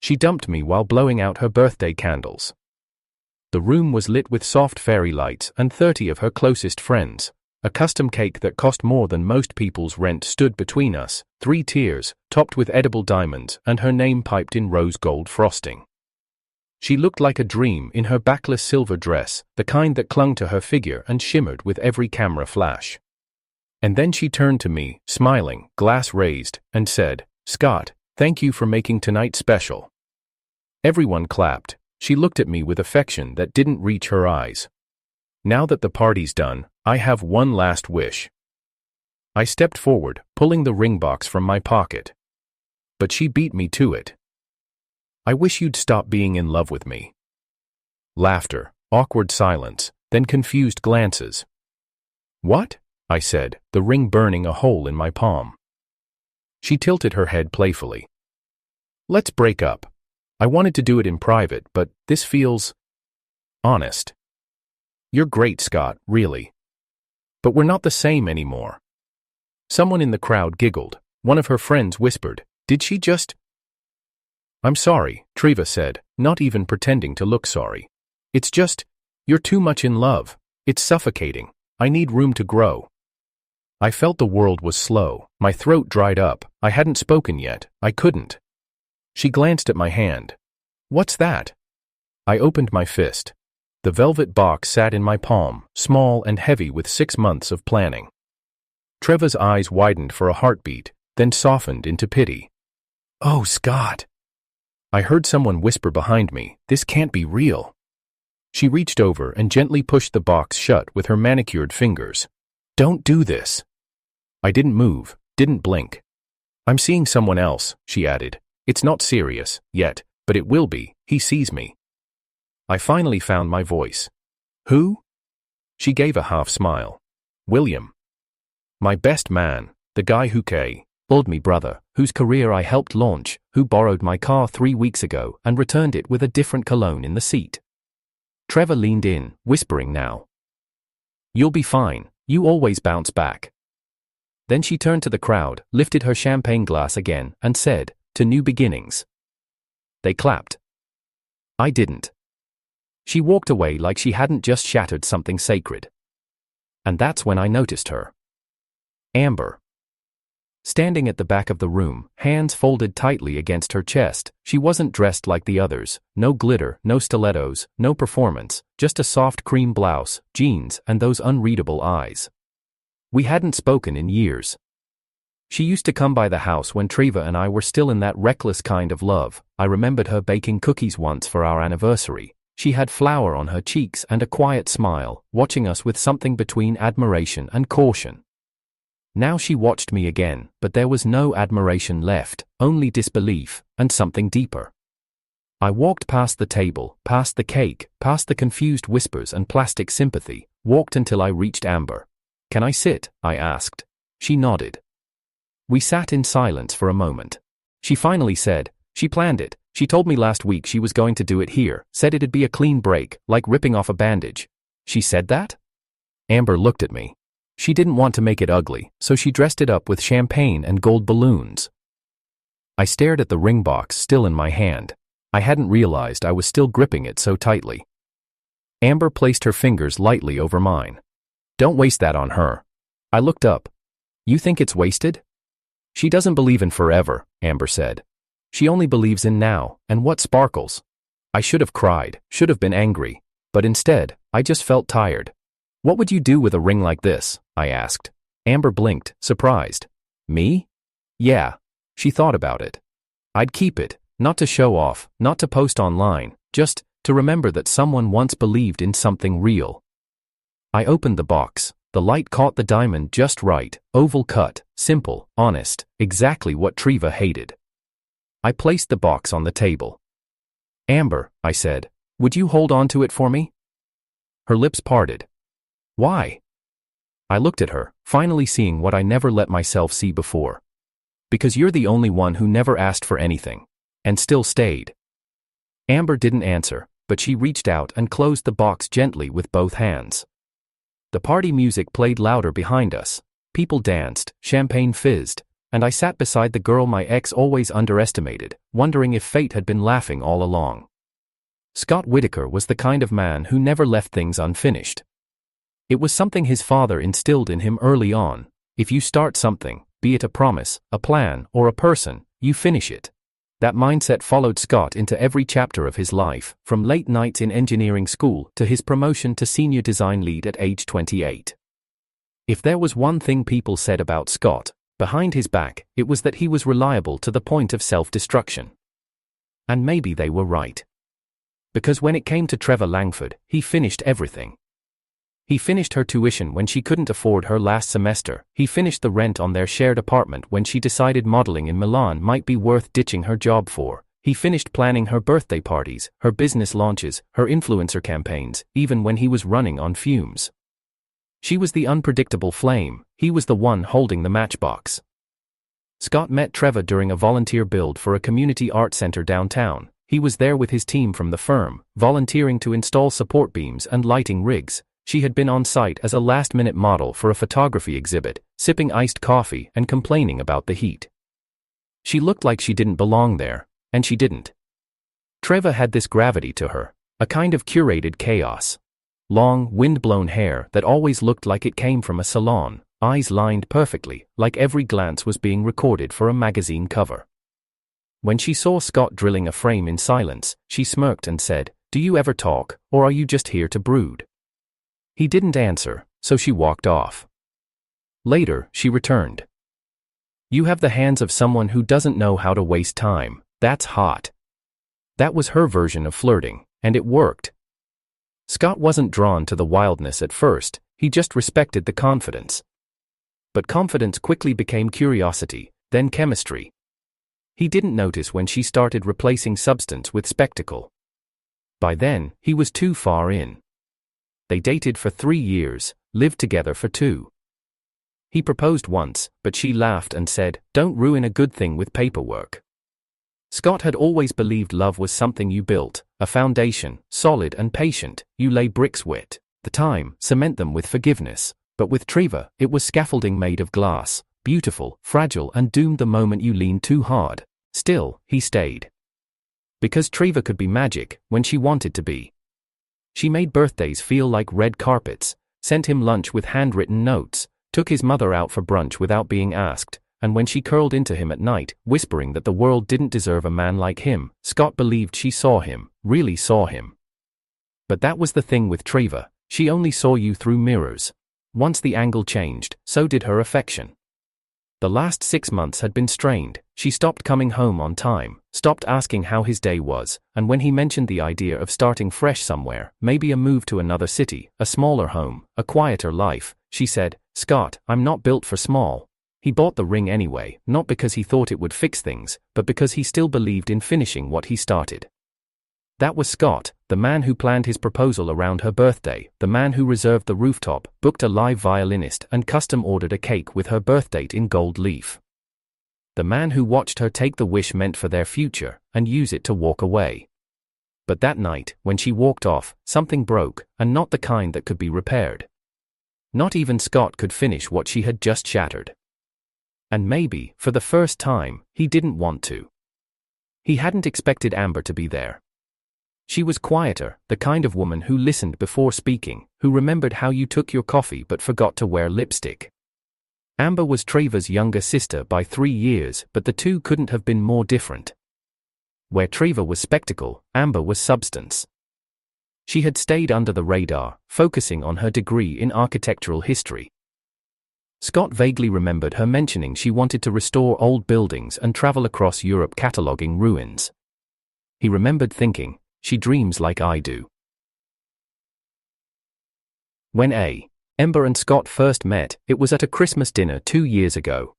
She dumped me while blowing out her birthday candles. The room was lit with soft fairy lights, and 30 of her closest friends. A custom cake that cost more than most people's rent stood between us, 3 tiers, topped with edible diamonds, and her name piped in rose gold frosting. She looked like a dream in her backless silver dress, the kind that clung to her figure and shimmered with every camera flash. And then she turned to me, smiling, glass raised, and said, "Scott, thank you for making tonight special." Everyone clapped. She looked at me with affection that didn't reach her eyes. "Now that the party's done, I have one last wish." I stepped forward, pulling the ring box from my pocket. But she beat me to it. "I wish you'd stop being in love with me." Laughter, awkward silence, then confused glances. "What?" I said, the ring burning a hole in my palm. She tilted her head playfully. "Let's break up. I wanted to do it in private, but this feels honest." "You're great, Scott, really. But we're not the same anymore." Someone in the crowd giggled. One of her friends whispered, "Did she just—" "I'm sorry," Trevor said, not even pretending to look sorry. "It's just, you're too much in love. It's suffocating. I need room to grow." I felt the world was slow. My throat dried up. I hadn't spoken yet. I couldn't. She glanced at my hand. "What's that?" I opened my fist. The velvet box sat in my palm, small and heavy with 6 months of planning. Trevor's eyes widened for a heartbeat, then softened into pity. "Oh, Scott." I heard someone whisper behind me, "This can't be real." She reached over and gently pushed the box shut with her manicured fingers. "Don't do this." I didn't move, didn't blink. "I'm seeing someone else," she added. "It's not serious, yet, but it will be. He sees me." I finally found my voice. "Who?" She gave a half smile. "William. My best man, the guy who called me brother, whose career I helped launch, who borrowed my car 3 weeks ago and returned it with a different cologne in the seat." Trevor leaned in, whispering now. "You'll be fine. You always bounce back." Then she turned to the crowd, lifted her champagne glass again, and said, "To new beginnings." They clapped. I didn't. She walked away like she hadn't just shattered something sacred. And that's when I noticed her. Amber. Standing at the back of the room, hands folded tightly against her chest, she wasn't dressed like the others, no glitter, no stilettos, no performance, just a soft cream blouse, jeans, and those unreadable eyes. We hadn't spoken in years. She used to come by the house when Trevor and I were still in that reckless kind of love. I remembered her baking cookies once for our anniversary. She had flour on her cheeks and a quiet smile, watching us with something between admiration and caution. Now she watched me again, but there was no admiration left, only disbelief, and something deeper. I walked past the table, past the cake, past the confused whispers and plastic sympathy, walked until I reached Amber. "Can I sit?" I asked. She nodded. We sat in silence for a moment. She finally said, "She planned it. She told me last week she was going to do it here, said it'd be a clean break, like ripping off a bandage." "She said that?" Amber looked at me. She didn't want to make it ugly, so she dressed it up with champagne and gold balloons. I stared at the ring box still in my hand. I hadn't realized I was still gripping it so tightly. Amber placed her fingers lightly over mine. "Don't waste that on her." I looked up. "You think it's wasted?" "She doesn't believe in forever," Amber said. "She only believes in now, and what sparkles." I should have cried, should have been angry, but instead, I just felt tired. "What would you do with a ring like this?" I asked. Amber blinked, surprised. "Me?" "Yeah." She thought about it. "I'd keep it, not to show off, not to post online, just to remember that someone once believed in something real." I opened the box. The light caught the diamond just right, oval cut, simple, honest, exactly what Trevor hated. I placed the box on the table. "Amber," I said, "would you hold on to it for me?" Her lips parted. "Why?" I looked at her, finally seeing what I never let myself see before. "Because you're the only one who never asked for anything. And still stayed." Amber didn't answer, but she reached out and closed the box gently with both hands. The party music played louder behind us. People danced, champagne fizzed, And I sat beside the girl my ex always underestimated, wondering if fate had been laughing all along. Scott Whitaker was the kind of man who never left things unfinished. It was something his father instilled in him early on. If you start something, be it a promise, a plan, or a person, you finish it. That mindset followed Scott into every chapter of his life, from late nights in engineering school to his promotion to senior design lead at age 28. If there was one thing people said about Scott, behind his back, it was that he was reliable to the point of self-destruction. And maybe they were right. Because when it came to Trevor Langford, he finished everything. He finished her tuition when she couldn't afford her last semester. He finished the rent on their shared apartment when she decided modeling in Milan might be worth ditching her job for. He finished planning her birthday parties, her business launches, her influencer campaigns, even when he was running on fumes. She was the unpredictable flame, he was the one holding the matchbox. Scott met Trevor during a volunteer build for a community art center downtown. He was there with his team from the firm, volunteering to install support beams and lighting rigs. She had been on site as a last-minute model for a photography exhibit, sipping iced coffee and complaining about the heat. She looked like she didn't belong there, and she didn't. Trevor had this gravity to her, a kind of curated chaos. Long, wind-blown hair that always looked like it came from a salon, eyes lined perfectly, like every glance was being recorded for a magazine cover. When she saw Scott drilling a frame in silence, she smirked and said, "Do you ever talk, or are you just here to brood?" He didn't answer, so she walked off. Later, she returned. "You have the hands of someone who doesn't know how to waste time. That's hot." That was her version of flirting, and it worked. Scott wasn't drawn to the wildness at first, he just respected the confidence. But confidence quickly became curiosity, then chemistry. He didn't notice when she started replacing substance with spectacle. By then, he was too far in. They dated for 3 years, lived together for 2. He proposed once, but she laughed and said, "Don't ruin a good thing with paperwork." Scott had always believed love was something you built, a foundation, solid and patient, you lay bricks with. The time, cement them with forgiveness. But with Trevor, it was scaffolding made of glass, beautiful, fragile and doomed the moment you leaned too hard. Still, he stayed. Because Trevor could be magic, when she wanted to be. She made birthdays feel like red carpets, sent him lunch with handwritten notes, took his mother out for brunch without being asked, and when she curled into him at night, whispering that the world didn't deserve a man like him, Scott believed she saw him, really saw him. But that was the thing with Trevor, she only saw you through mirrors. Once the angle changed, so did her affection. The last 6 months had been strained. She stopped coming home on time, stopped asking how his day was, and when he mentioned the idea of starting fresh somewhere, maybe a move to another city, a smaller home, a quieter life, she said, "Scott, I'm not built for small." He bought the ring anyway, not because he thought it would fix things, but because he still believed in finishing what he started. That was Scott, the man who planned his proposal around her birthday, the man who reserved the rooftop, booked a live violinist and custom-ordered a cake with her birth date in gold leaf. The man who watched her take the wish meant for their future, and use it to walk away. But that night, when she walked off, something broke, and not the kind that could be repaired. Not even Scott could finish what she had just shattered. And maybe, for the first time, he didn't want to. He hadn't expected Amber to be there. She was quieter, the kind of woman who listened before speaking, who remembered how you took your coffee but forgot to wear lipstick. Amber was Trevor's younger sister by 3 years, but the two couldn't have been more different. Where Trevor was spectacle, Amber was substance. She had stayed under the radar, focusing on her degree in architectural history. Scott vaguely remembered her mentioning she wanted to restore old buildings and travel across Europe cataloging ruins. He remembered thinking, she dreams like I do. When Amber and Scott first met, it was at a Christmas dinner 2 years ago.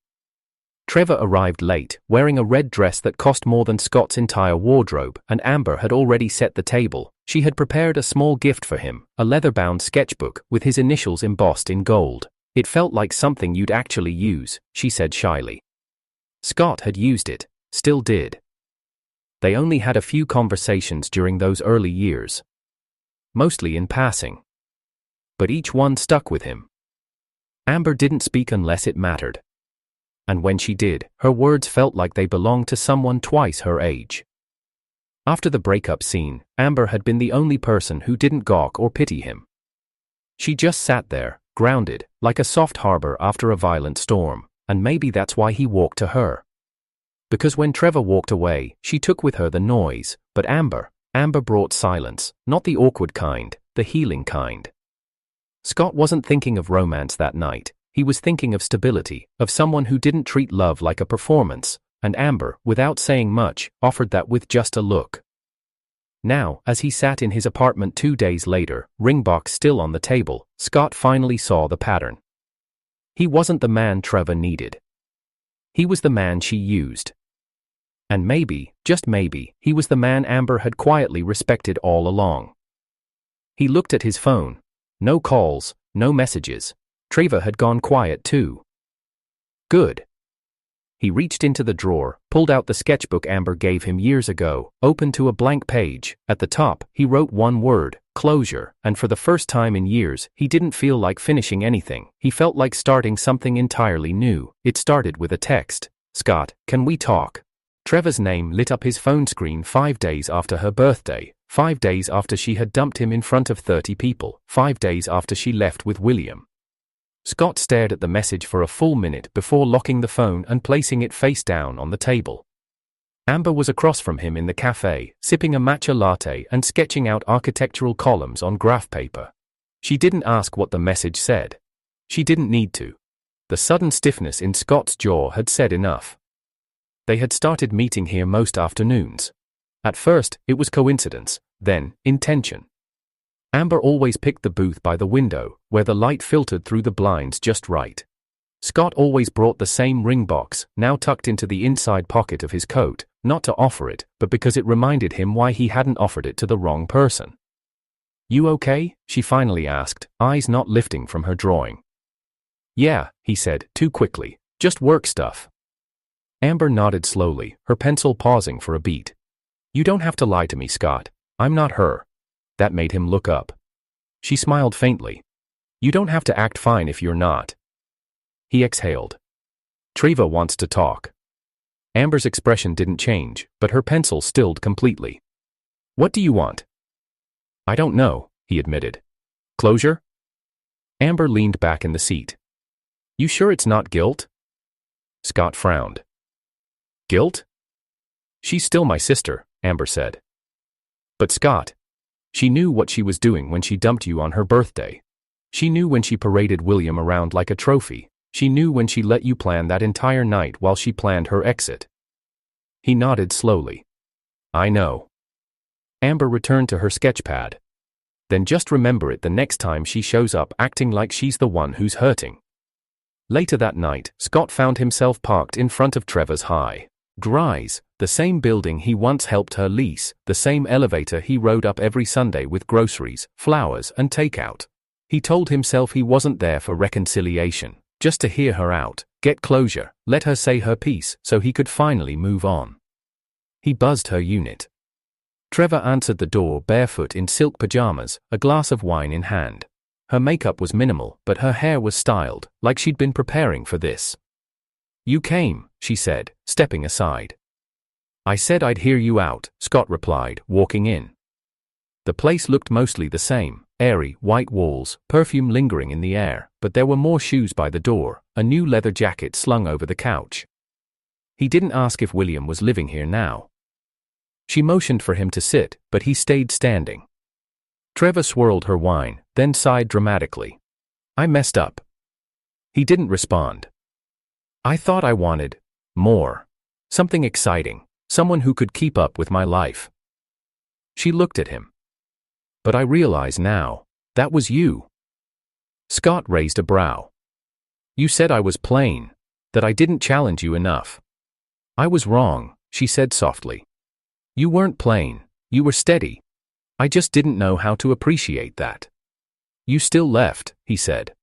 Trevor arrived late, wearing a red dress that cost more than Scott's entire wardrobe, and Amber had already set the table. She had prepared a small gift for him, a leather-bound sketchbook with his initials embossed in gold. "It felt like something you'd actually use," she said shyly. Scott had used it, still did. They only had a few conversations during those early years. Mostly in passing. But each one stuck with him. Amber didn't speak unless it mattered. And when she did, her words felt like they belonged to someone twice her age. After the breakup scene, Amber had been the only person who didn't gawk or pity him. She just sat there, grounded, like a soft harbor after a violent storm, and maybe that's why he walked to her. Because when Trevor walked away, she took with her the noise, but Amber brought silence, not the awkward kind, the healing kind. Scott wasn't thinking of romance that night, he was thinking of stability, of someone who didn't treat love like a performance, and Amber, without saying much, offered that with just a look. Now, as he sat in his apartment 2 days later, ring box still on the table, Scott finally saw the pattern. He wasn't the man Trevor needed. He was the man she used. And maybe, just maybe, he was the man Amber had quietly respected all along. He looked at his phone. No calls, no messages. Trevor had gone quiet too. Good. He reached into the drawer, pulled out the sketchbook Amber gave him years ago, opened to a blank page. At the top, he wrote one word, closure, and for the first time in years, he didn't feel like finishing anything. He felt like starting something entirely new. It started with a text. Scott, can we talk? Trevor's name lit up his phone screen 5 days after her birthday, 5 days after she had dumped him in front of 30 people, 5 days after she left with William. Scott stared at the message for a full minute before locking the phone and placing it face down on the table. Amber was across from him in the cafe, sipping a matcha latte and sketching out architectural columns on graph paper. She didn't ask what the message said. She didn't need to. The sudden stiffness in Scott's jaw had said enough. They had started meeting here most afternoons. At first, it was coincidence, then, intention. Amber always picked the booth by the window, where the light filtered through the blinds just right. Scott always brought the same ring box, now tucked into the inside pocket of his coat, not to offer it, but because it reminded him why he hadn't offered it to the wrong person. You okay? She finally asked, eyes not lifting from her drawing. Yeah, he said, too quickly. Just work stuff. Amber nodded slowly, her pencil pausing for a beat. You don't have to lie to me, Scott. I'm not her. That made him look up. She smiled faintly. You don't have to act fine if you're not. He exhaled. Trevor wants to talk. Amber's expression didn't change, but her pencil stilled completely. What do you want? I don't know, he admitted. Closure? Amber leaned back in the seat. You sure it's not guilt? Scott frowned. Guilt? She's still my sister, Amber said. But Scott, she knew what she was doing when she dumped you on her birthday. She knew when she paraded William around like a trophy. She knew when she let you plan that entire night while she planned her exit. He nodded slowly. I know. Amber returned to her sketchpad. Then just remember it the next time she shows up acting like she's the one who's hurting. Later that night, Scott found himself parked in front of Trevor's high-rise, the same building he once helped her lease, the same elevator he rode up every Sunday with groceries, flowers, and takeout. He told himself he wasn't there for reconciliation, just to hear her out, get closure, let her say her piece so he could finally move on. He buzzed her unit. Trevor answered the door barefoot in silk pajamas, a glass of wine in hand. Her makeup was minimal, but her hair was styled, like she'd been preparing for this. You came, she said, stepping aside. I said I'd hear you out, Scott replied, walking in. The place looked mostly the same, airy, white walls, perfume lingering in the air, but there were more shoes by the door, a new leather jacket slung over the couch. He didn't ask if William was living here now. She motioned for him to sit, but he stayed standing. Trevor swirled her wine, then sighed dramatically. I messed up. He didn't respond. I thought I wanted more. Something exciting. Someone who could keep up with my life. She looked at him. But I realize now, that was you. Scott raised a brow. You said I was plain, that I didn't challenge you enough. I was wrong, she said softly. You weren't plain, you were steady. I just didn't know how to appreciate that. You still left, he said.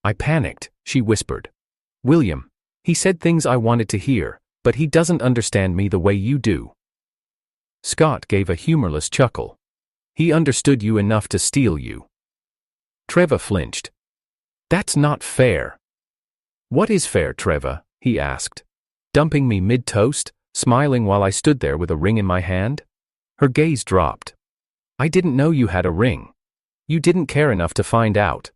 I panicked, she whispered. William, he said things I wanted to hear, but he doesn't understand me the way you do. Scott gave a humorless chuckle. He understood you enough to steal you. Trevor flinched. That's not fair. What is fair, Trevor? he asked, dumping me mid-toast, smiling while I stood there with a ring in my hand. Her gaze dropped. I didn't know you had a ring. You didn't care enough to find out.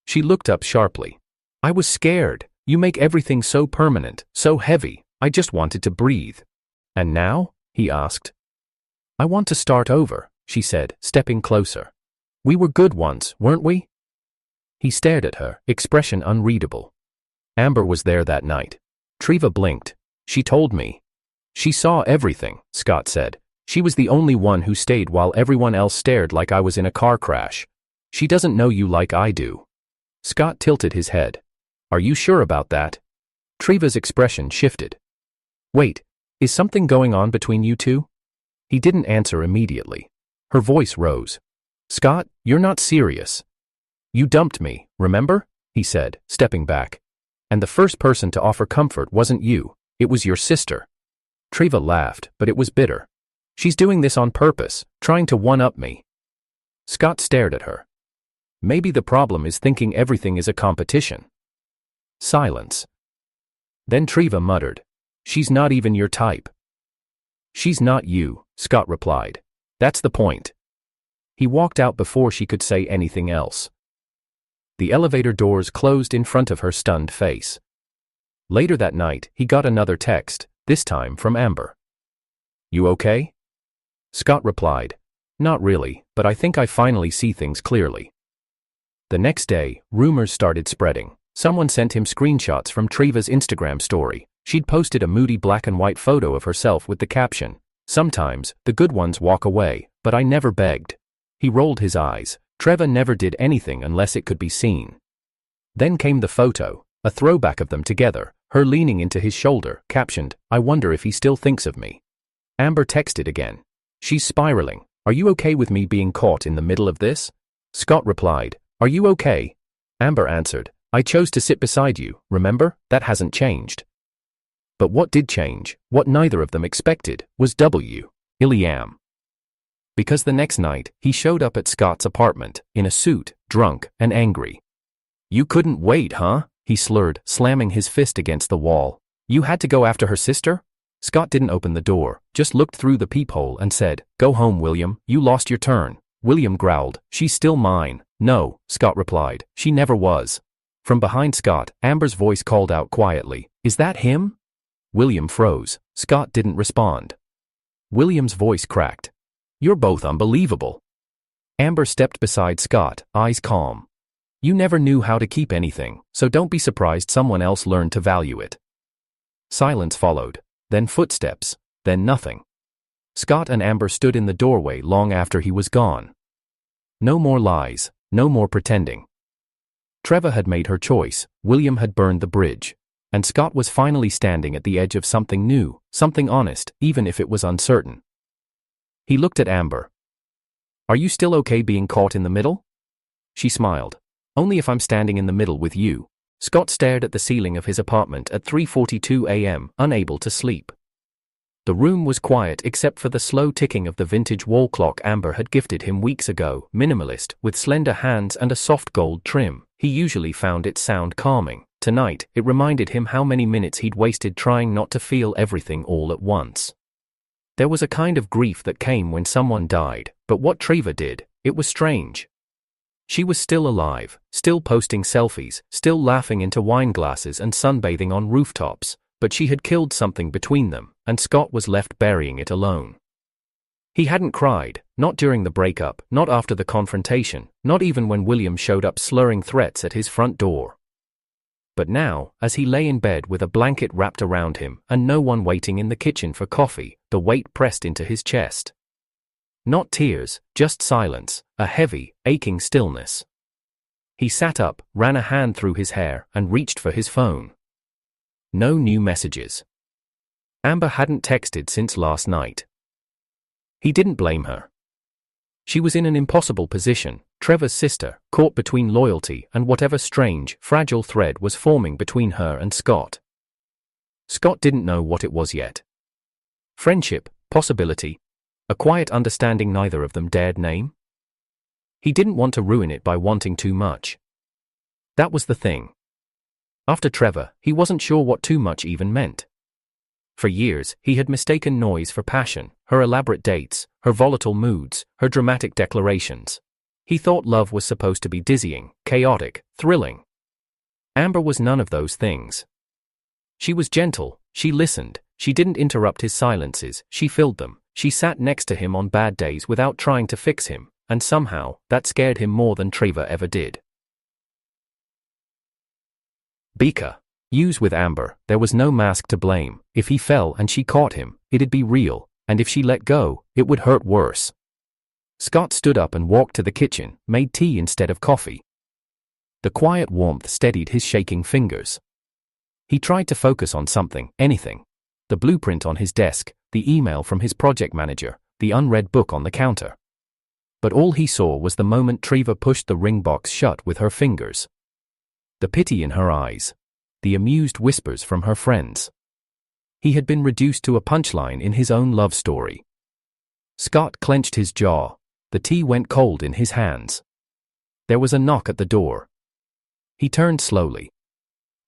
She looked up sharply. I was scared. You make everything so permanent, so heavy. I just wanted to breathe. And now? He asked. I want to start over, she said, stepping closer. We were good once, weren't we? He stared at her, expression unreadable. Amber was there that night. Trevor blinked. She told me. She saw everything, Scott said. She was the only one who stayed while everyone else stared like I was in a car crash. She doesn't know you like I do. Scott tilted his head. Are you sure about that? Trevor's expression shifted. Wait, is something going on between you two? He didn't answer immediately. Her voice rose. Scott, you're not serious. You dumped me, remember? He said, stepping back. And the first person to offer comfort wasn't you, it was your sister. Trevor laughed, but it was bitter. She's doing this on purpose, trying to one-up me. Scott stared at her. Maybe the problem is thinking everything is a competition. Silence. Then Trevor muttered, she's not even your type. She's not you, Scott replied. That's the point. He walked out before she could say anything else. The elevator doors closed in front of her stunned face. Later that night, he got another text, this time from Amber. You okay? Scott replied, not really, but I think I finally see things clearly. The next day, rumors started spreading. Someone sent him screenshots from Trevor's Instagram story. She'd posted a moody black and white photo of herself with the caption, sometimes, the good ones walk away, but I never begged. He rolled his eyes. Trevor never did anything unless it could be seen. Then came the photo, a throwback of them together, her leaning into his shoulder, captioned, I wonder if he still thinks of me. Amber texted again. She's spiraling. Are you okay with me being caught in the middle of this? Scott replied, are you okay? Amber answered, I chose to sit beside you, remember? That hasn't changed. But what did change, what neither of them expected, was Iliam. Because the next night, he showed up at Scott's apartment, in a suit, drunk and angry. You couldn't wait, huh? He slurred, slamming his fist against the wall. You had to go after her sister? Scott didn't open the door, just looked through the peephole and said, go home, William, you lost your turn. William growled, she's still mine. No, Scott replied, she never was. From behind Scott, Amber's voice called out quietly, is that him? William froze. Scott didn't respond. William's voice cracked. You're both unbelievable. Amber stepped beside Scott, eyes calm. You never knew how to keep anything, so don't be surprised someone else learned to value it. Silence followed, then footsteps, then nothing. Scott and Amber stood in the doorway long after he was gone. No more lies, no more pretending. Trevor had made her choice, William had burned the bridge, and Scott was finally standing at the edge of something new, something honest, even if it was uncertain. He looked at Amber. Are you still okay being caught in the middle? She smiled. Only if I'm standing in the middle with you. Scott stared at the ceiling of his apartment at 3:42 a.m., unable to sleep. The room was quiet except for the slow ticking of the vintage wall clock Amber had gifted him weeks ago, minimalist, with slender hands and a soft gold trim. He usually found its sound calming. Tonight, it reminded him how many minutes he'd wasted trying not to feel everything all at once. There was a kind of grief that came when someone died, but what Trevor did, it was strange. She was still alive, still posting selfies, still laughing into wine glasses and sunbathing on rooftops, but she had killed something between them, and Scott was left burying it alone. He hadn't cried, not during the breakup, not after the confrontation, not even when William showed up slurring threats at his front door. But now, as he lay in bed with a blanket wrapped around him and no one waiting in the kitchen for coffee, the weight pressed into his chest. Not tears, just silence, a heavy, aching stillness. He sat up, ran a hand through his hair, and reached for his phone. No new messages. Amber hadn't texted since last night. He didn't blame her. She was in an impossible position, Trevor's sister, caught between loyalty and whatever strange, fragile thread was forming between her and Scott. Scott didn't know what it was yet. Friendship, possibility, a quiet understanding neither of them dared name? He didn't want to ruin it by wanting too much. That was the thing. After Trevor, he wasn't sure what too much even meant. For years, he had mistaken noise for passion, her elaborate dates, her volatile moods, her dramatic declarations. He thought love was supposed to be dizzying, chaotic, thrilling. Amber was none of those things. She was gentle, she listened, she didn't interrupt his silences, she filled them, she sat next to him on bad days without trying to fix him, and somehow, that scared him more than Trevor ever did. Betrayal. Use with Amber, there was no mask to blame. If he fell and she caught him, it'd be real, and if she let go, it would hurt worse. Scott stood up and walked to the kitchen, made tea instead of coffee. The quiet warmth steadied his shaking fingers. He tried to focus on something, anything. The blueprint on his desk, the email from his project manager, the unread book on the counter. But all he saw was the moment Trevor pushed the ring box shut with her fingers. The pity in her eyes. The amused whispers from her friends. He had been reduced to a punchline in his own love story. Scott clenched his jaw. The tea went cold in his hands. There was a knock at the door. He turned slowly.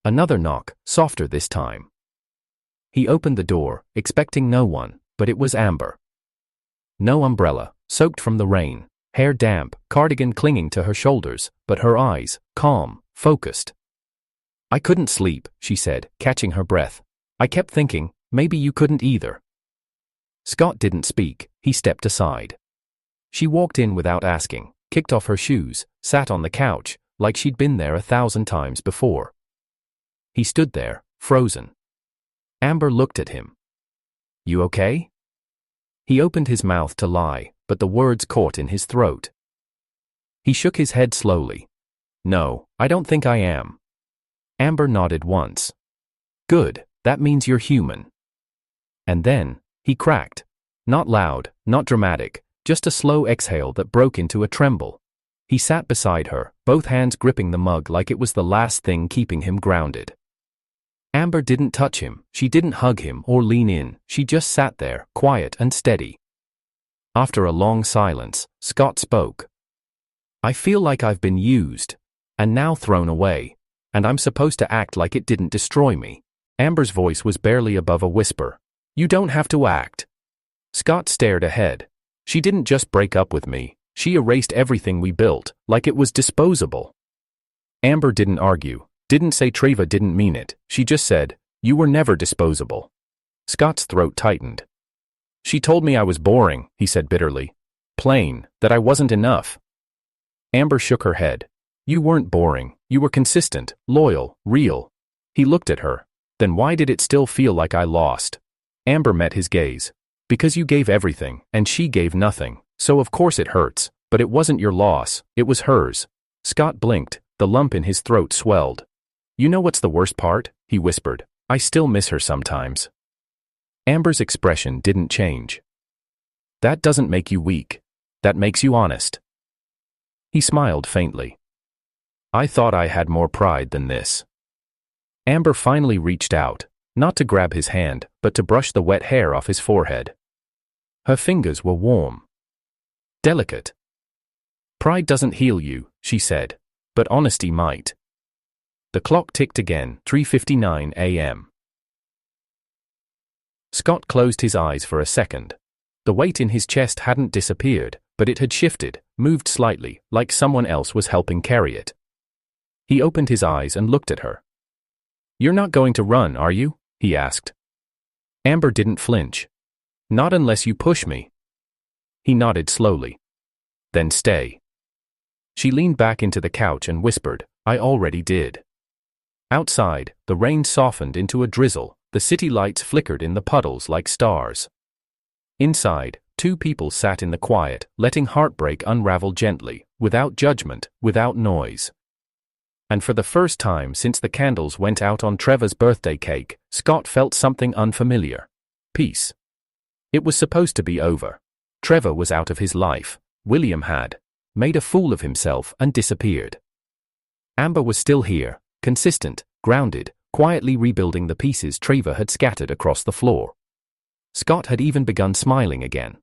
Another knock, softer this time. He opened the door, expecting no one, but it was Amber. No umbrella, soaked from the rain, hair damp, cardigan clinging to her shoulders, but her eyes, calm, focused. "I couldn't sleep," she said, catching her breath. "I kept thinking, maybe you couldn't either." Scott didn't speak, he stepped aside. She walked in without asking, kicked off her shoes, sat on the couch, like she'd been there 1,000 times before. He stood there, frozen. Amber looked at him. "You okay?" He opened his mouth to lie, but the words caught in his throat. He shook his head slowly. "No, I don't think I am." Amber nodded once. "Good, that means you're human." And then, he cracked. Not loud, not dramatic, just a slow exhale that broke into a tremble. He sat beside her, both hands gripping the mug like it was the last thing keeping him grounded. Amber didn't touch him, she didn't hug him or lean in, she just sat there, quiet and steady. After a long silence, Scott spoke. "I feel like I've been used, and now thrown away. And I'm supposed to act like it didn't destroy me." Amber's voice was barely above a whisper. "You don't have to act." Scott stared ahead. "She didn't just break up with me, she erased everything we built, like it was disposable." Amber didn't argue, didn't say Trevor didn't mean it, she just said, "You were never disposable." Scott's throat tightened. "She told me I was boring," he said bitterly. "Plain, that I wasn't enough." Amber shook her head. "You weren't boring. You were consistent, loyal, real." He looked at her. "Then why did it still feel like I lost?" Amber met his gaze. "Because you gave everything, and she gave nothing, so of course it hurts, but it wasn't your loss, it was hers." Scott blinked, the lump in his throat swelled. "You know what's the worst part?" he whispered. "I still miss her sometimes." Amber's expression didn't change. "That doesn't make you weak. That makes you honest." He smiled faintly. "I thought I had more pride than this." Amber finally reached out, not to grab his hand, but to brush the wet hair off his forehead. Her fingers were warm. Delicate. "Pride doesn't heal you," she said, "but honesty might." The clock ticked again, 3:59 a.m. Scott closed his eyes for a second. The weight in his chest hadn't disappeared, but it had shifted, moved slightly, like someone else was helping carry it. He opened his eyes and looked at her. "You're not going to run, are you?" he asked. Amber didn't flinch. "Not unless you push me." He nodded slowly. "Then stay." She leaned back into the couch and whispered, "I already did." Outside, the rain softened into a drizzle, the city lights flickered in the puddles like stars. Inside, two people sat in the quiet, letting heartbreak unravel gently, without judgment, without noise. And for the first time since the candles went out on Trevor's birthday cake, Scott felt something unfamiliar. Peace. It was supposed to be over. Trevor was out of his life. William had made a fool of himself and disappeared. Amber was still here, consistent, grounded, quietly rebuilding the pieces Trevor had scattered across the floor. Scott had even begun smiling again.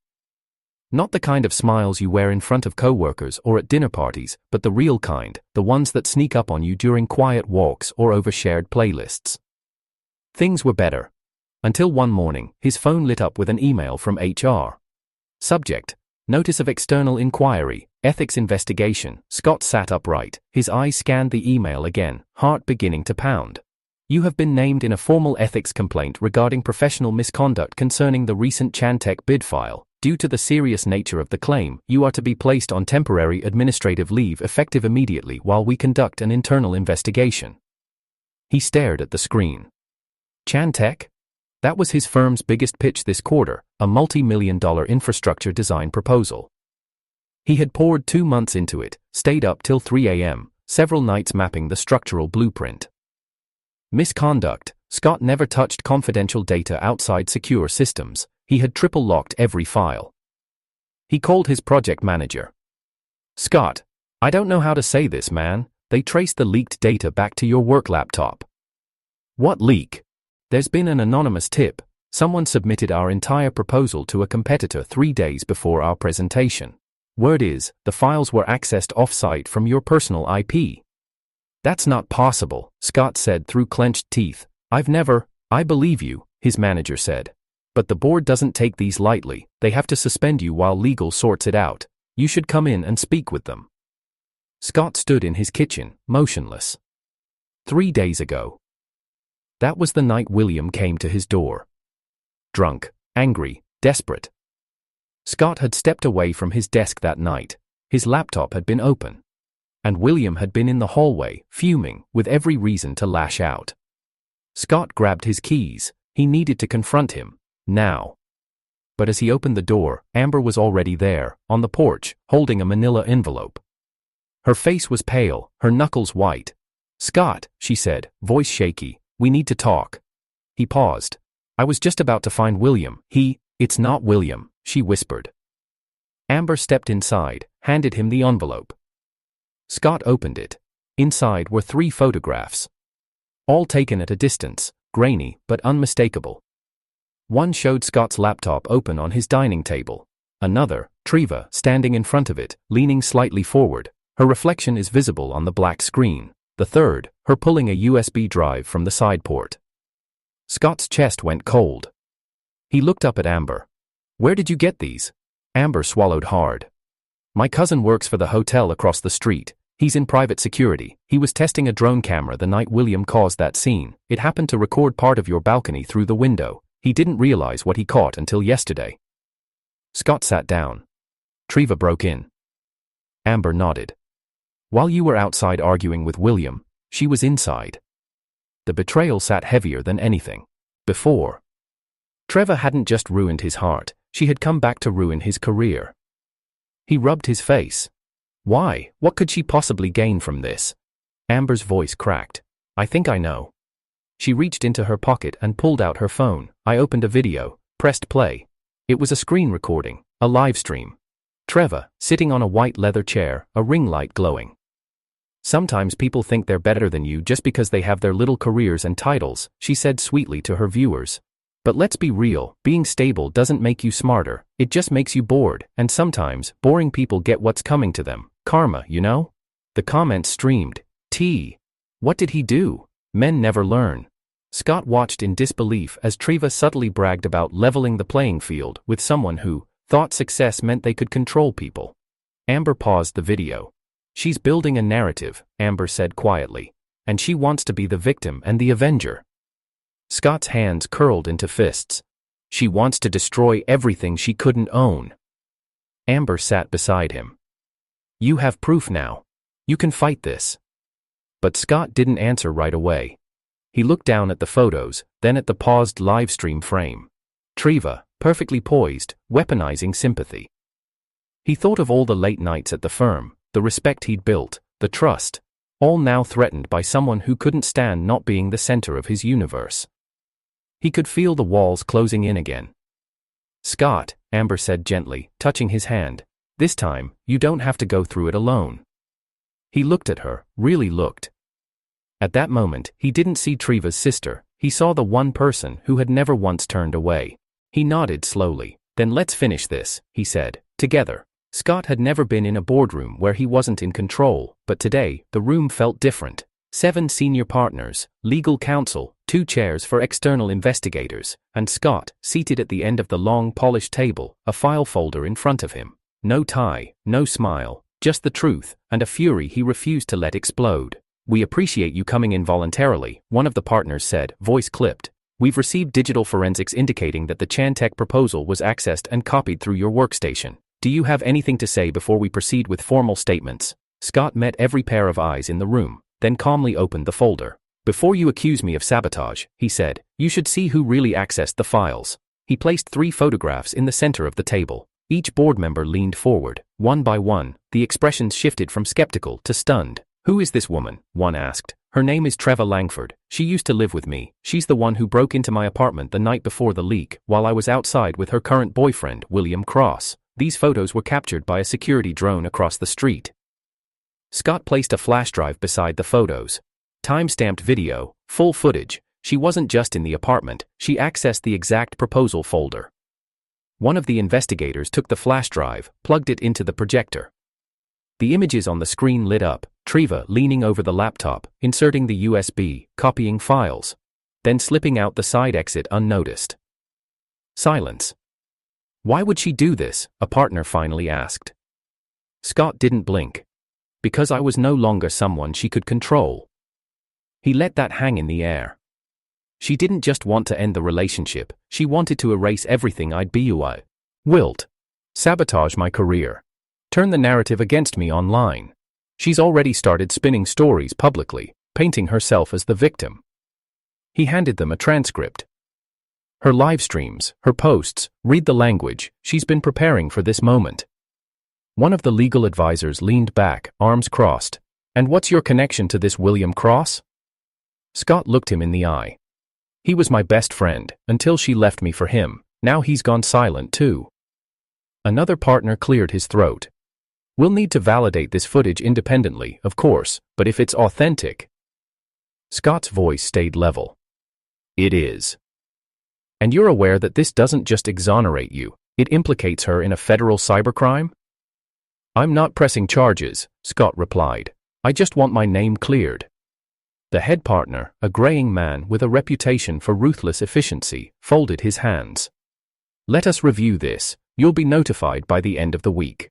Not the kind of smiles you wear in front of coworkers or at dinner parties, but the real kind, the ones that sneak up on you during quiet walks or over shared playlists. Things were better. Until one morning, his phone lit up with an email from HR. Subject: Notice of External Inquiry, Ethics Investigation. Scott sat upright, his eyes scanned the email again, heart beginning to pound. You have been named in a formal ethics complaint regarding professional misconduct concerning the recent Chantech bid file. Due to the serious nature of the claim, you are to be placed on temporary administrative leave effective immediately while we conduct an internal investigation. He stared at the screen. Chantech? That was his firm's biggest pitch this quarter, a multi-million-dollar infrastructure design proposal. He had poured 2 months into it, stayed up till 3 a.m., several nights mapping the structural blueprint. Misconduct: Scott never touched confidential data outside secure systems. He had triple-locked every file. He called his project manager. Scott, I don't know how to say this, man. They traced the leaked data back to your work laptop. What leak? There's been an anonymous tip. Someone submitted our entire proposal to a competitor 3 days before our presentation. Word is, the files were accessed off-site from your personal IP. That's not possible, Scott said through clenched teeth. I believe you, his manager said. But the board doesn't take these lightly. They have to suspend you while legal sorts it out. You should come in and speak with them. Scott stood in his kitchen, motionless. 3 days ago. That was the night William came to his door. Drunk, angry, desperate. Scott had stepped away from his desk that night. His laptop had been open. And William had been in the hallway, fuming, with every reason to lash out. Scott grabbed his keys. He needed to confront him. Now. But as he opened the door, Amber was already there, on the porch, holding a manila envelope. Her face was pale, her knuckles white. Scott, she said, voice shaky, we need to talk. He paused. I was just about to find William. It's not William, she whispered. Amber stepped inside, handed him the envelope. Scott opened it. Inside were 3 photographs. All taken at a distance, grainy but unmistakable. One showed Scott's laptop open on his dining table. Another, Trevor, standing in front of it, leaning slightly forward. Her reflection is visible on the black screen. The third, her pulling a USB drive from the side port. Scott's chest went cold. He looked up at Amber. Where did you get these? Amber swallowed hard. My cousin works for the hotel across the street. He's in private security. He was testing a drone camera the night William caused that scene. It happened to record part of your balcony through the window. He didn't realize what he caught until yesterday. Scott sat down. Trevor broke in. Amber nodded. While you were outside arguing with William, she was inside. The betrayal sat heavier than anything before. Trevor hadn't just ruined his heart, she had come back to ruin his career. He rubbed his face. Why? What could she possibly gain from this? Amber's voice cracked. I think I know. She reached into her pocket and pulled out her phone. I opened a video, pressed play. It was a screen recording, a live stream. Trevor, sitting on a white leather chair, a ring light glowing. Sometimes people think they're better than you just because they have their little careers and titles, she said sweetly to her viewers. But let's be real, being stable doesn't make you smarter, it just makes you bored, and sometimes, boring people get what's coming to them. Karma, you know? The comments streamed. What did he do? Men never learn. Scott watched in disbelief as Trevor subtly bragged about leveling the playing field with someone who thought success meant they could control people. Amber paused the video. She's building a narrative, Amber said quietly, and she wants to be the victim and the avenger. Scott's hands curled into fists. She wants to destroy everything she couldn't own. Amber sat beside him. You have proof now. You can fight this. But Scott didn't answer right away. He looked down at the photos, then at the paused live stream frame. Trevor, perfectly poised, weaponizing sympathy. He thought of all the late nights at the firm, the respect he'd built, the trust, all now threatened by someone who couldn't stand not being the center of his universe. He could feel the walls closing in again. Scott, Amber said gently, touching his hand, this time, you don't have to go through it alone. He looked at her, really looked. At that moment, he didn't see Trevor's sister, he saw the one person who had never once turned away. He nodded slowly. Then let's finish this, he said, together. Scott had never been in a boardroom where he wasn't in control, but today, the room felt different. 7 senior partners, legal counsel, 2 chairs for external investigators, and Scott, seated at the end of the long polished table, a file folder in front of him. No tie, no smile, just the truth, and a fury he refused to let explode. "We appreciate you coming in voluntarily," one of the partners said, voice clipped. "We've received digital forensics indicating that the Chantech proposal was accessed and copied through your workstation. Do you have anything to say before we proceed with formal statements?" Scott met every pair of eyes in the room, then calmly opened the folder. "Before you accuse me of sabotage," he said, "you should see who really accessed the files." He placed 3 photographs in the center of the table. Each board member leaned forward. One by one, the expressions shifted from skeptical to stunned. "Who is this woman?" one asked. "Her name is Trevor Langford. She used to live with me. She's the one who broke into my apartment the night before the leak, while I was outside with her current boyfriend, William Cross. These photos were captured by a security drone across the street." Scott placed a flash drive beside the photos. Time-stamped video, full footage. She wasn't just in the apartment, she accessed the exact proposal folder. One of the investigators took the flash drive, plugged it into the projector. The images on the screen lit up, Trevor leaning over the laptop, inserting the USB, copying files, then slipping out the side exit unnoticed. Silence. "Why would she do this?" a partner finally asked. Scott didn't blink. "Because I was no longer someone she could control." He let that hang in the air. She didn't just want to end the relationship, she wanted to erase everything I'd built. Sabotage my career. Turn the narrative against me online. She's already started spinning stories publicly, painting herself as the victim. He handed them a transcript. Her live streams, her posts, read the language, she's been preparing for this moment. One of the legal advisors leaned back, arms crossed. "And what's your connection to this William Cross?" Scott looked him in the eye. "He was my best friend, until she left me for him. Now he's gone silent too." Another partner cleared his throat. "We'll need to validate this footage independently, of course, but if it's authentic..." Scott's voice stayed level. "It is. And you're aware that this doesn't just exonerate you, it implicates her in a federal cybercrime?" "I'm not pressing charges," Scott replied. "I just want my name cleared." The head partner, a graying man with a reputation for ruthless efficiency, folded his hands. "Let us review this. You'll be notified by the end of the week."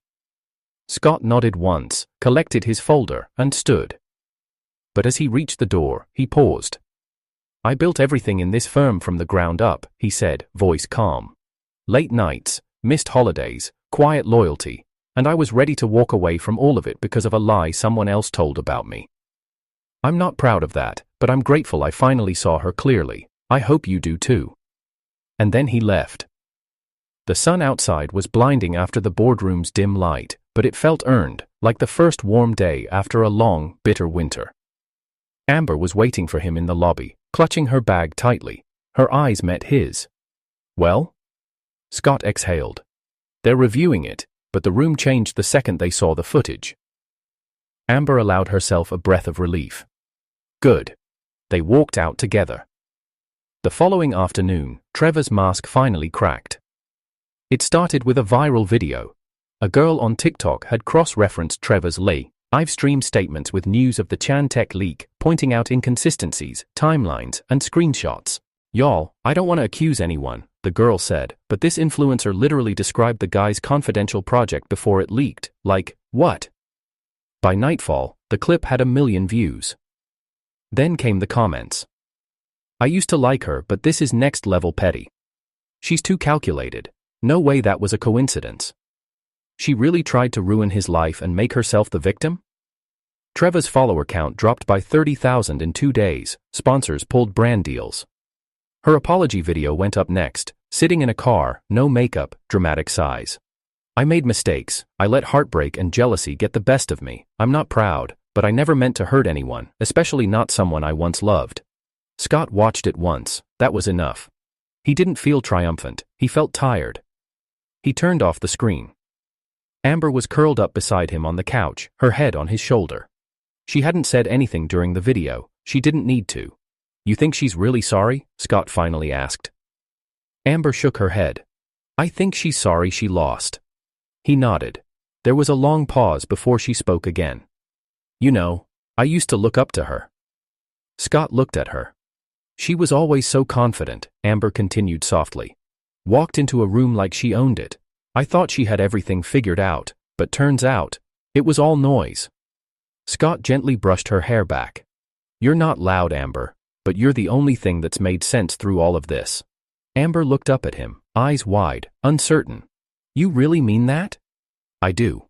Scott nodded once, collected his folder, and stood. But as he reached the door, he paused. "I built everything in this firm from the ground up," he said, voice calm. "Late nights, missed holidays, quiet loyalty. And I was ready to walk away from all of it because of a lie someone else told about me. I'm not proud of that, but I'm grateful I finally saw her clearly. I hope you do too." And then he left. The sun outside was blinding after the boardroom's dim light, but it felt earned, like the first warm day after a long, bitter winter. Amber was waiting for him in the lobby, clutching her bag tightly. Her eyes met his. "Well?" Scott exhaled. "They're reviewing it." But the room changed the second they saw the footage. Amber allowed herself a breath of relief. Good. They walked out together. The following afternoon, Trevor's mask finally cracked. It started with a viral video. A girl on TikTok had cross-referenced Trevor's live stream statements with news of the Chantech leak, pointing out inconsistencies, timelines, and screenshots. "Y'all, I don't want to accuse anyone," the girl said, "but this influencer literally described the guy's confidential project before it leaked. Like, what?" By nightfall, the clip had 1 million views. Then came the comments. "I used to like her, but this is next level petty. She's too calculated. No way that was a coincidence. She really tried to ruin his life and make herself the victim?" Trevor's follower count dropped by 30,000 in 2 days. Sponsors pulled brand deals. Her apology video went up next, sitting in a car, no makeup, dramatic sighs. "I made mistakes. I let heartbreak and jealousy get the best of me. I'm not proud, but I never meant to hurt anyone, especially not someone I once loved." Scott watched it once. That was enough. He didn't feel triumphant. He felt tired. He turned off the screen. Amber was curled up beside him on the couch, her head on his shoulder. She hadn't said anything during the video. She didn't need to. "You think she's really sorry?" Scott finally asked. Amber shook her head. "I think she's sorry she lost." He nodded. There was a long pause before she spoke again. You know, I used to look up to her. Scott looked at her. She was always so confident, Amber continued softly. Walked into a room like she owned it. I thought she had everything figured out, but turns out, it was all noise. Scott gently brushed her hair back. You're not loud, Amber, but you're the only thing that's made sense through all of this. Amber looked up at him, eyes wide, uncertain. You really mean that? I do.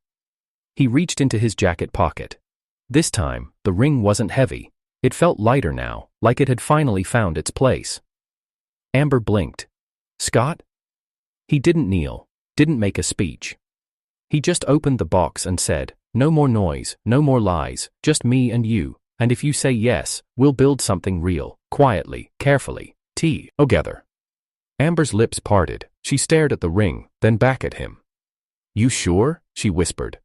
He reached into his jacket pocket. This time, the ring wasn't heavy. It felt lighter now, like it had finally found its place. Amber blinked. Scott? He didn't kneel, didn't make a speech. He just opened the box and said, no more noise, no more lies, just me and you, and if you say yes, we'll build something real, quietly, carefully, together. Amber's lips parted. She stared at the ring, then back at him. You sure? She whispered.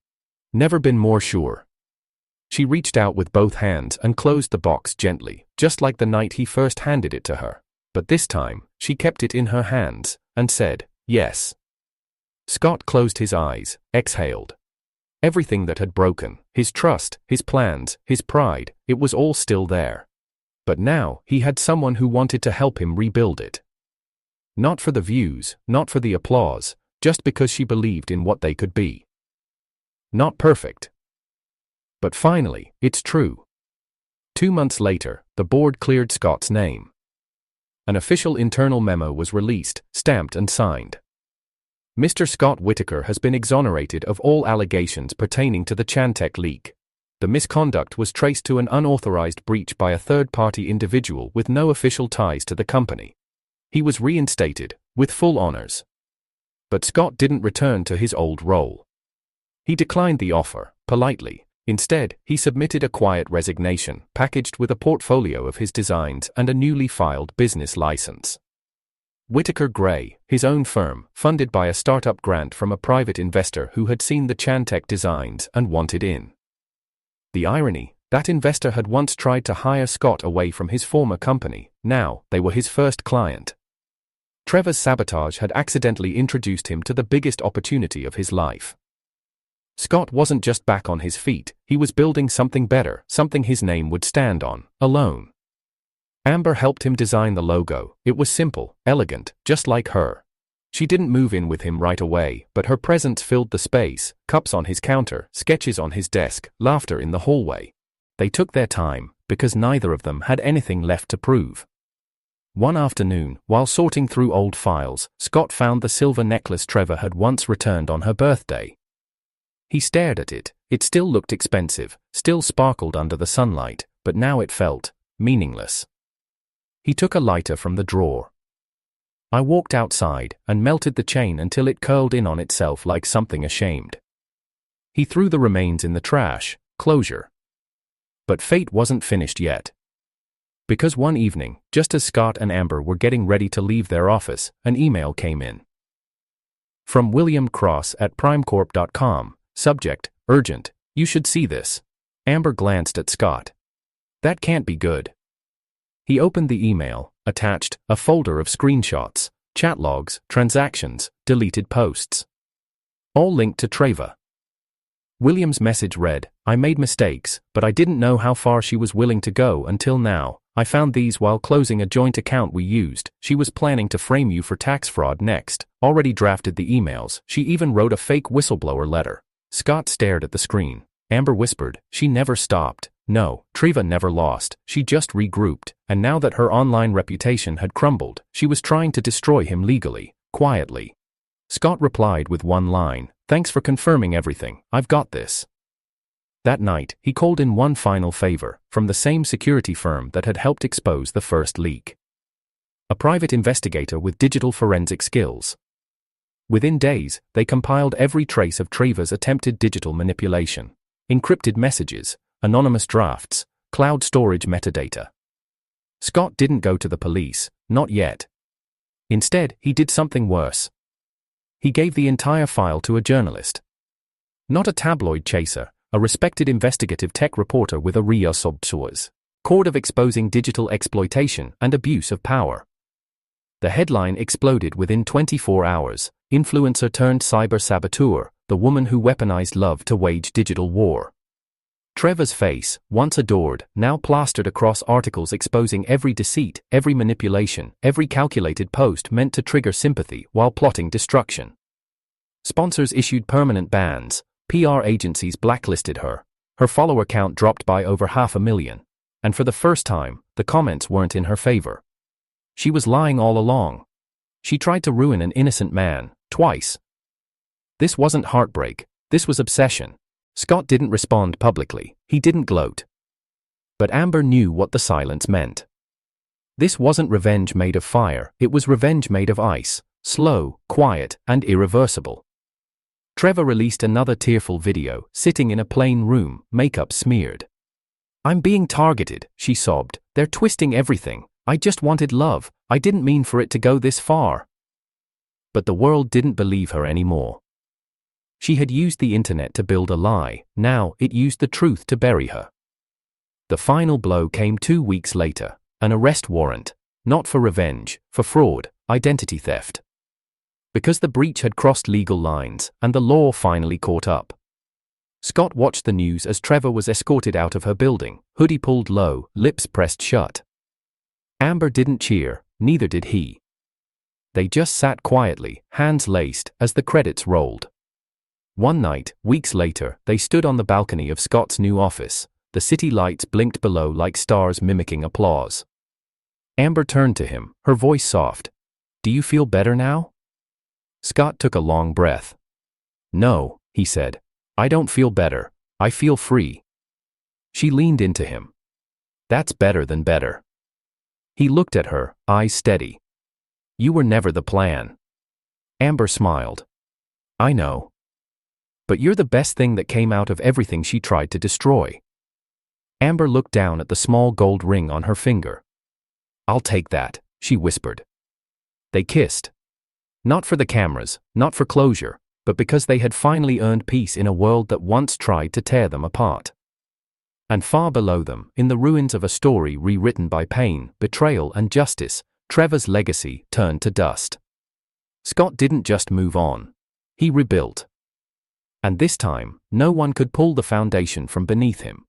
Never been more sure. She reached out with both hands and closed the box gently, just like the night he first handed it to her. But this time, she kept it in her hands, and said, yes. Scott closed his eyes, exhaled. Everything that had broken, his trust, his plans, his pride, it was all still there. But now, he had someone who wanted to help him rebuild it. Not for the views, not for the applause, just because she believed in what they could be. Not perfect. But finally, it's true. 2 months later, the board cleared Scott's name. An official internal memo was released, stamped and signed. Mr. Scott Whitaker has been exonerated of all allegations pertaining to the Chantec leak. The misconduct was traced to an unauthorized breach by a third-party individual with no official ties to the company. He was reinstated, with full honors. But Scott didn't return to his old role. He declined the offer, politely. Instead, he submitted a quiet resignation, packaged with a portfolio of his designs and a newly filed business license. Whitaker Gray, his own firm, funded by a startup grant from a private investor who had seen the Chantec designs and wanted in. The irony, that investor had once tried to hire Scott away from his former company. Now, they were his first client. Trevor's sabotage had accidentally introduced him to the biggest opportunity of his life. Scott wasn't just back on his feet, he was building something better, something his name would stand on, alone. Amber helped him design the logo. It was simple, elegant, just like her. She didn't move in with him right away, but her presence filled the space, cups on his counter, sketches on his desk, laughter in the hallway. They took their time, because neither of them had anything left to prove. One afternoon, while sorting through old files, Scott found the silver necklace Trevor had once returned on her birthday. He stared at it. It still looked expensive, still sparkled under the sunlight, but now it felt meaningless. He took a lighter from the drawer. I walked outside and melted the chain until it curled in on itself like something ashamed. He threw the remains in the trash, closure. But fate wasn't finished yet. Because one evening, just as Scott and Amber were getting ready to leave their office, an email came in. From William Cross at primecorp.com. Subject, urgent, you should see this. Amber glanced at Scott. That can't be good. He opened the email, attached a folder of screenshots, chat logs, transactions, deleted posts. All linked to Trevor. William's message read, I made mistakes, but I didn't know how far she was willing to go until now. I found these while closing a joint account we used. She was planning to frame you for tax fraud next, already drafted the emails. She even wrote a fake whistleblower letter. Scott stared at the screen. Amber whispered, she never stopped. No, Treva never lost, she just regrouped, and now that her online reputation had crumbled, she was trying to destroy him legally, quietly. Scott replied with one line, thanks for confirming everything, I've got this. That night, he called in one final favor, from the same security firm that had helped expose the first leak. A private investigator with digital forensic skills. Within days, they compiled every trace of Trevor's attempted digital manipulation. Encrypted messages, anonymous drafts, cloud storage metadata. Scott didn't go to the police, not yet. Instead, he did something worse. He gave the entire file to a journalist. Not a tabloid chaser, a respected investigative tech reporter with a record of exposing digital exploitation and abuse of power. The headline exploded within 24 hours. Influencer turned cyber saboteur, the woman who weaponized love to wage digital war. Trevor's face, once adored, now plastered across articles exposing every deceit, every manipulation, every calculated post meant to trigger sympathy while plotting destruction. Sponsors issued permanent bans, PR agencies blacklisted her, her follower count dropped by over 500,000, and for the first time, the comments weren't in her favor. She was lying all along. She tried to ruin an innocent man, twice. This wasn't heartbreak, this was obsession. Scott didn't respond publicly, he didn't gloat. But Amber knew what the silence meant. This wasn't revenge made of fire, it was revenge made of ice, slow, quiet, and irreversible. Trevor released another tearful video, sitting in a plain room, makeup smeared. "I'm being targeted," she sobbed. "They're twisting everything. I just wanted love. I didn't mean for it to go this far." But the world didn't believe her anymore. She had used the internet to build a lie, now it used the truth to bury her. The final blow came 2 weeks later, an arrest warrant, not for revenge, for fraud, identity theft. Because the breach had crossed legal lines, and the law finally caught up. Scott watched the news as Trevor was escorted out of her building, hoodie pulled low, lips pressed shut. Amber didn't cheer, neither did he. They just sat quietly, hands laced, as the credits rolled. One night, weeks later, they stood on the balcony of Scott's new office. The city lights blinked below like stars mimicking applause. Amber turned to him, her voice soft. "Do you feel better now?" Scott took a long breath. "No," he said. "I don't feel better. I feel free." She leaned into him. "That's better than better." He looked at her, eyes steady. "You were never the plan." Amber smiled. "I know. But you're the best thing that came out of everything she tried to destroy." Amber looked down at the small gold ring on her finger. "I'll take that," she whispered. They kissed. Not for the cameras, not for closure, but because they had finally earned peace in a world that once tried to tear them apart. And far below them, in the ruins of a story rewritten by pain, betrayal, and justice, Trevor's legacy turned to dust. Scott didn't just move on. He rebuilt. And this time, no one could pull the foundation from beneath him.